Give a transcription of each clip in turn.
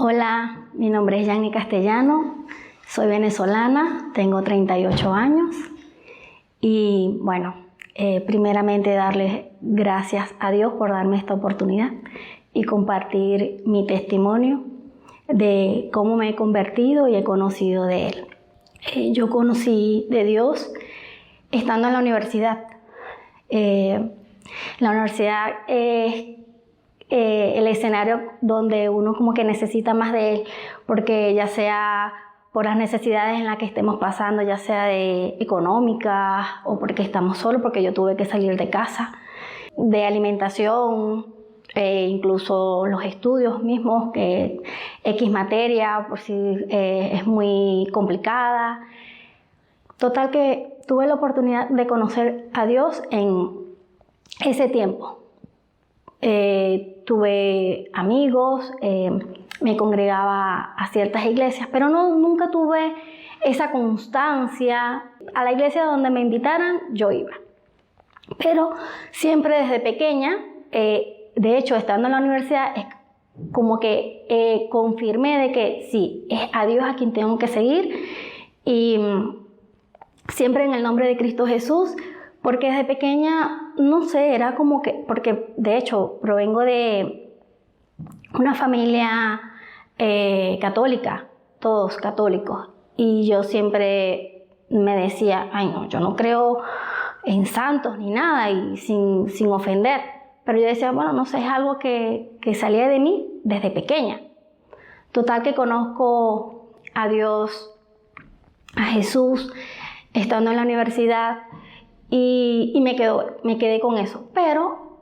Hola, mi nombre es Yanni Castellano, soy venezolana, tengo 38 años y bueno, primeramente darles gracias a Dios por darme esta oportunidad y compartir mi testimonio de cómo me he convertido y he conocido de Él. Yo conocí de Dios estando en la universidad. La universidad es el escenario donde uno como que necesita más de Él, porque ya sea por las necesidades en las que estemos pasando, ya sea de económicas o porque estamos solos, porque yo tuve que salir de casa, de alimentación, incluso los estudios mismos, que X materia, por si es muy complicada. Total que tuve la oportunidad de conocer a Dios en ese tiempo. Tuve amigos, me congregaba a ciertas iglesias, pero nunca tuve esa constancia. A la iglesia donde me invitaran, yo iba. Pero siempre desde pequeña, de hecho, estando en la universidad, es como que confirmé de que sí, es a Dios a quien tengo que seguir, y siempre en el nombre de Cristo Jesús, porque desde pequeña, no sé, era como que, porque de hecho provengo de una familia católica, todos católicos, y yo siempre me decía, ay no, yo no creo en santos ni nada, y sin ofender, pero yo decía, bueno, no sé, es algo que salía de mí desde pequeña. Total que conozco a Dios, a Jesús, estando en la universidad, y me quedé con eso, pero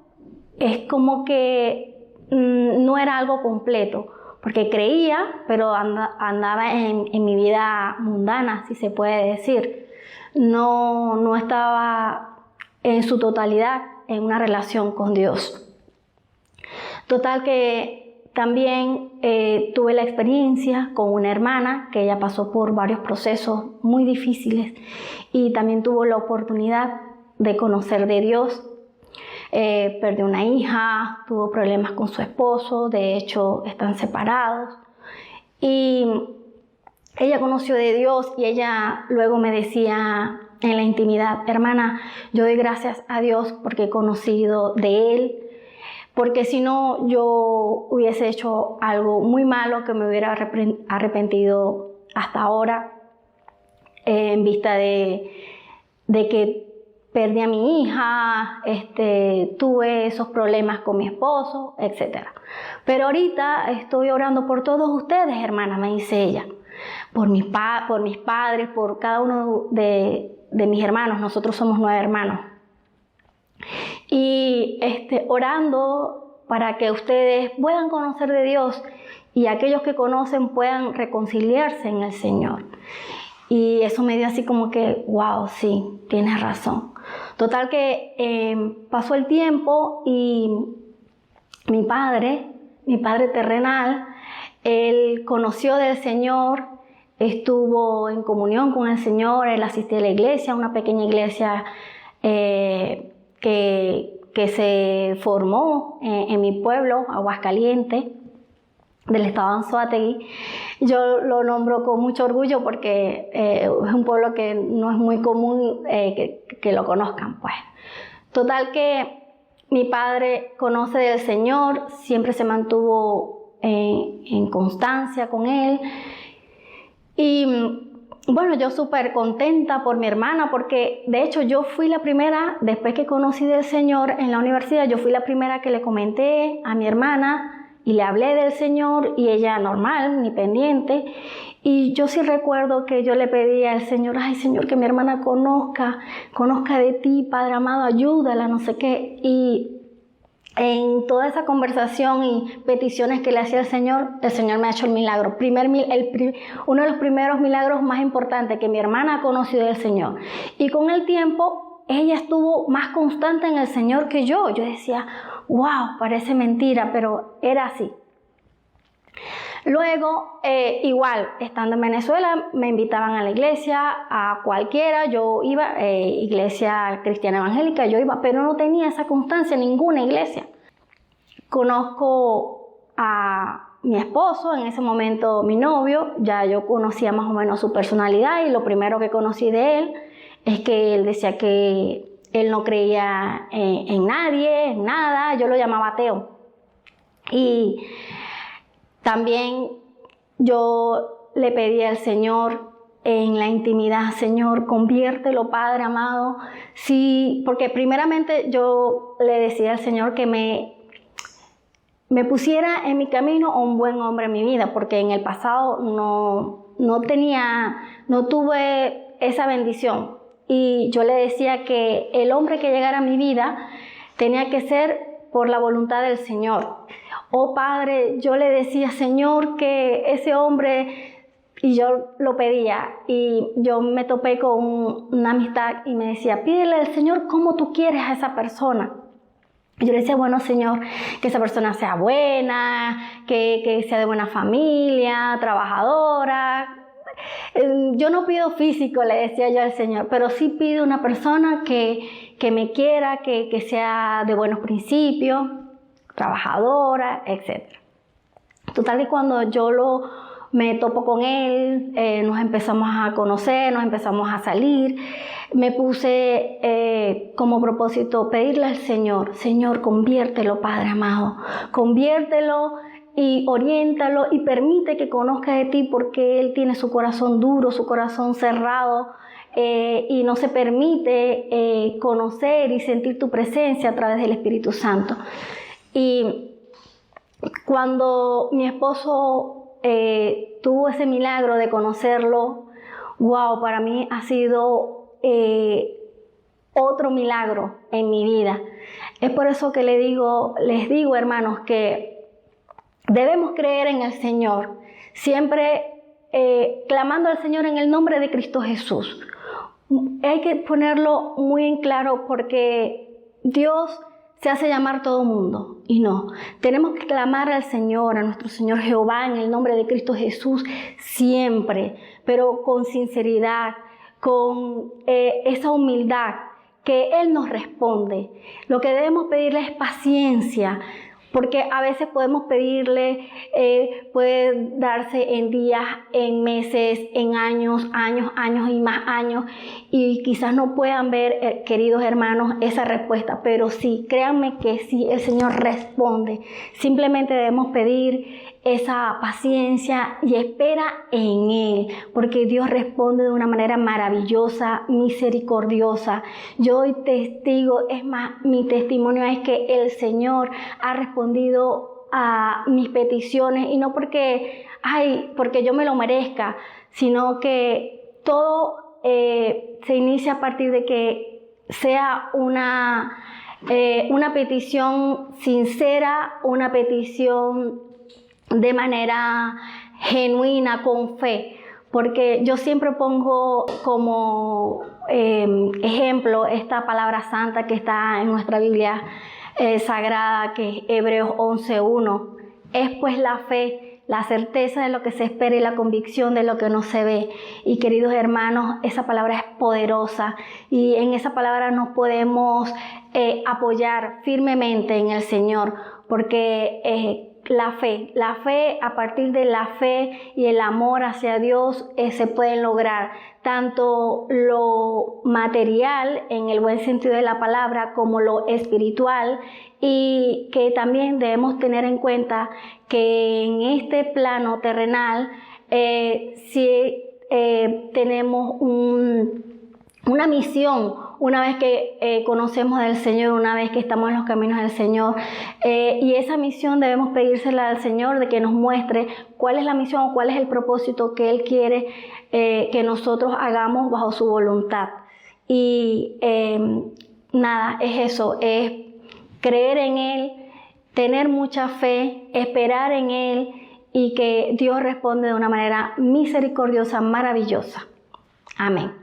es como que no era algo completo, porque creía, pero andaba en mi vida mundana, si se puede decir. No estaba en su totalidad en una relación con Dios. Total que también tuve la experiencia con una hermana que ella pasó por varios procesos muy difíciles y también tuvo la oportunidad de conocer de Dios. Perdió una hija, tuvo problemas con su esposo, de hecho están separados, y ella conoció de Dios y ella luego me decía en la intimidad, hermana, yo doy gracias a Dios porque he conocido de Él, porque si no yo hubiese hecho algo muy malo que me hubiera arrepentido hasta ahora, en vista de que perdí a mi hija, tuve esos problemas con mi esposo, etc. Pero ahorita estoy orando por todos ustedes, hermana, me dice ella, por mis padres, por cada uno de mis hermanos. Nosotros somos 9 hermanos. Y orando para que ustedes puedan conocer de Dios y aquellos que conocen puedan reconciliarse en el Señor. Y eso me dio así como que, wow, sí, tienes razón. Total que pasó el tiempo y mi padre terrenal, él conoció del Señor, estuvo en comunión con el Señor, él asistía a la iglesia, una pequeña iglesia que se formó en mi pueblo, Aguascalientes, del estado de Anzoátegui. Yo lo nombro con mucho orgullo porque es un pueblo que no es muy común que lo conozcan, pues. Total que mi padre conoce del Señor, siempre se mantuvo en constancia con Él. Y bueno, yo súper contenta por mi hermana, porque de hecho yo fui la primera, después que conocí del Señor en la universidad, yo fui la primera que le comenté a mi hermana y le hablé del Señor, y ella normal, ni pendiente. Y yo sí recuerdo que yo le pedí al Señor, ay Señor, que mi hermana conozca de ti, Padre amado, ayúdala, no sé qué. Y en toda esa conversación y peticiones que le hacía el Señor me ha hecho el milagro. Uno de los primeros milagros más importantes, que mi hermana ha conocido del Señor. Y con el tiempo, ella estuvo más constante en el Señor que yo. Yo decía, wow, parece mentira, pero era así. Luego, igual, estando en Venezuela, me invitaban a la iglesia, a cualquiera, yo iba, iglesia cristiana evangélica, yo iba, pero no tenía esa constancia en ninguna iglesia. Conozco a mi esposo, en ese momento mi novio. Ya yo conocía más o menos su personalidad, y lo primero que conocí de él es que él decía que él no creía en nadie, en nada. Yo lo llamaba ateo. Y también yo le pedí al Señor en la intimidad: Señor, conviértelo, Padre amado. Sí, porque primeramente yo le decía al Señor que me pusiera en mi camino un buen hombre en mi vida, porque en el pasado no tuve esa bendición. Y yo le decía que el hombre que llegara a mi vida tenía que ser por la voluntad del Señor. Oh Padre, yo le decía: Señor, que ese hombre... Y yo lo pedía, y yo me topé con una amistad y me decía: pídele al Señor cómo tú quieres a esa persona. Y yo le decía: bueno, Señor, que esa persona sea buena, que sea de buena familia, trabajadora. Yo no pido físico, le decía yo al Señor, pero sí pido una persona que me quiera, que sea de buenos principios, trabajadora, etc. Total, que cuando yo me topo con él, nos empezamos a conocer, nos empezamos a salir. Me puse como propósito pedirle al Señor: Señor, conviértelo, Padre amado, conviértelo y oriéntalo y permite que conozca de ti, porque él tiene su corazón duro, su corazón cerrado, y no se permite conocer y sentir tu presencia a través del Espíritu Santo. Y cuando mi esposo tuvo ese milagro de conocerlo, wow, para mí ha sido otro milagro en mi vida. Es por eso que les digo, hermanos, que debemos creer en el Señor, siempre clamando al Señor en el nombre de Cristo Jesús. Hay que ponerlo muy en claro, porque Dios se hace llamar todo mundo, y no. Tenemos que clamar al Señor, a nuestro Señor Jehová, en el nombre de Cristo Jesús, siempre, pero con sinceridad, con esa humildad, que Él nos responde. Lo que debemos pedirle es paciencia, porque a veces podemos pedirle, puede darse en días, en meses, en años y más años, y quizás no puedan ver, queridos hermanos, esa respuesta, pero sí, créanme que sí, el Señor responde. Simplemente debemos pedir esa paciencia y espera en Él, porque Dios responde de una manera maravillosa, misericordiosa. Yo doy testigo, es más, mi testimonio es que el Señor ha respondido a mis peticiones, y no porque yo me lo merezca, sino que todo se inicia a partir de que sea una petición sincera, una petición de manera genuina, con fe, porque yo siempre pongo como ejemplo esta palabra santa que está en nuestra Biblia sagrada, que es Hebreos 11:1. Es pues la fe, la certeza de lo que se espera y la convicción de lo que no se ve. Y queridos hermanos, esa palabra es poderosa, y en esa palabra nos podemos apoyar firmemente en el Señor, porque la fe, a partir de la fe y el amor hacia Dios, se pueden lograr tanto lo material, en el buen sentido de la palabra, como lo espiritual, y que también debemos tener en cuenta que en este plano terrenal sí tenemos una misión. Una vez que conocemos del Señor, una vez que estamos en los caminos del Señor, y esa misión debemos pedírsela al Señor, de que nos muestre cuál es la misión o cuál es el propósito que Él quiere que nosotros hagamos bajo su voluntad. Y nada, es eso, es creer en Él, tener mucha fe, esperar en Él, y que Dios responde de una manera misericordiosa, maravillosa. Amén.